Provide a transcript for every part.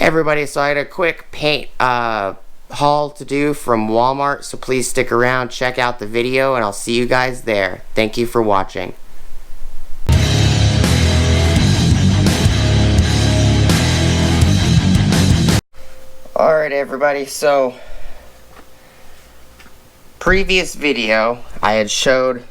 Hey everybody, so I had a quick paint haul to do from Walmart, so please stick around, check out the video, and I'll see you guys there. Thank you for watching. Alright everybody, so previous video I had showed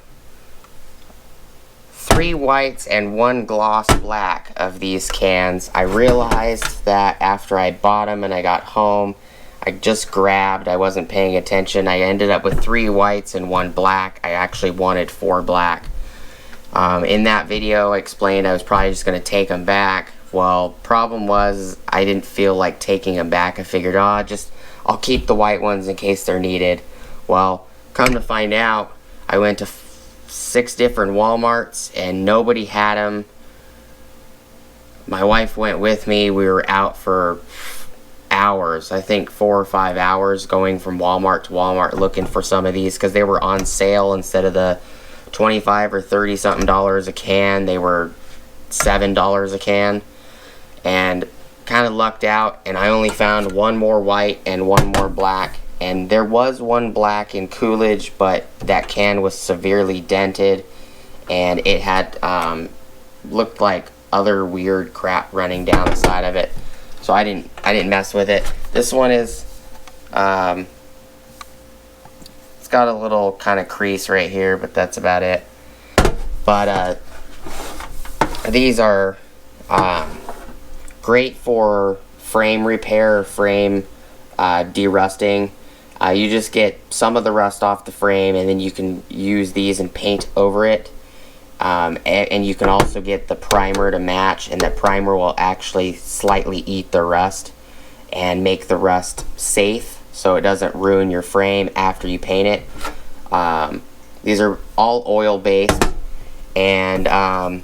3 whites and 1 gloss black of these cans. I realized that after I bought them and I got home, I just grabbed, I wasn't paying attention. I ended up with 3 whites and 1 black. I actually wanted 4 black. In that video I explained I was probably just going to take them back. Well, problem was I didn't feel like taking them back. I figured, I'll keep the white ones in case they're needed. Well, come to find out, I went to 6 different Walmarts and nobody had them. My wife went with me. We were out for hours, I think 4 or 5 hours, going from Walmart to Walmart looking for some of these because they were on sale. Instead of the 25 or 30 something dollars a can, they were $7 a can, and kind of lucked out, and I only found 1 more white and 1 more black. And there was 1 black in Coolidge, but that can was severely dented, and it had looked like other weird crap running down the side of it. So I didn't mess with it. This one is it's got a little kind of crease right here, but that's about it. But these are great for frame repair, frame derusting. You just get some of the rust off the frame, and then you can use these and paint over it. And you can also get the primer to match, and that primer will actually slightly eat the rust and make the rust safe so it doesn't ruin your frame after you paint it. These are all oil based, and I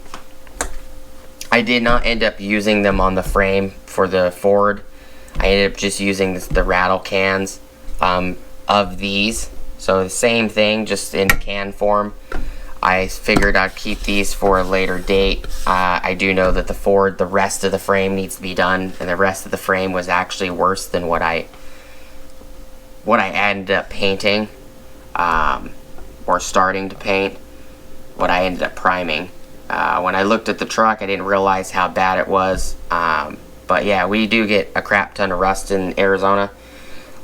did not end up using them on the frame for the Ford. I ended up just using the rattle cans of these. So the same thing, just in can form. I figured I'd keep these for a later date. I do know that the Ford, the rest of the frame needs to be done, and the rest of the frame was actually worse than what I ended up painting, or starting to paint, what I ended up priming. When I looked at the truck, I didn't realize how bad it was. But yeah, we do get a crap ton of rust in Arizona.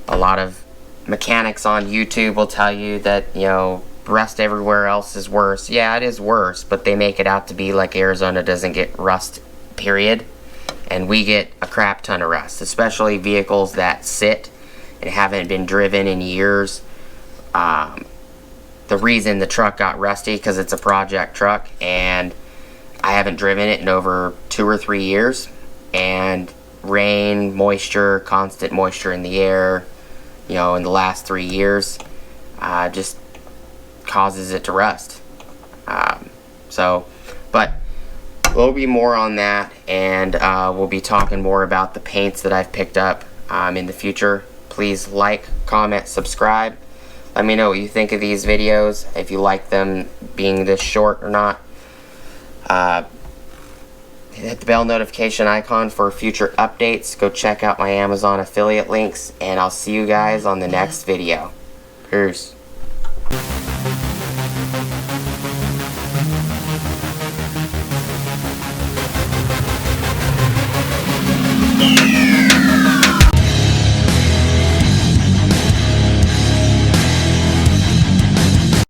A lot of mechanics on YouTube will tell you that, you know, rust everywhere else is worse. Yeah, it is worse, but they make it out to be like Arizona doesn't get rust, period. And we get a crap ton of rust, especially vehicles that sit and haven't been driven in years. The reason the truck got rusty because it's a project truck, and I haven't driven it in over 2 or 3 years. And rain, moisture, constant moisture in the air, you know, in the last 3 years, just causes it to rust. But there'll be more on that, and we'll be talking more about the paints that I've picked up in the future. Please like, comment, subscribe. Let me know what you think of these videos, if you like them being this short or not. Hit the bell notification icon for future updates. Go check out my Amazon affiliate links, and I'll see you guys on the next video. Peace.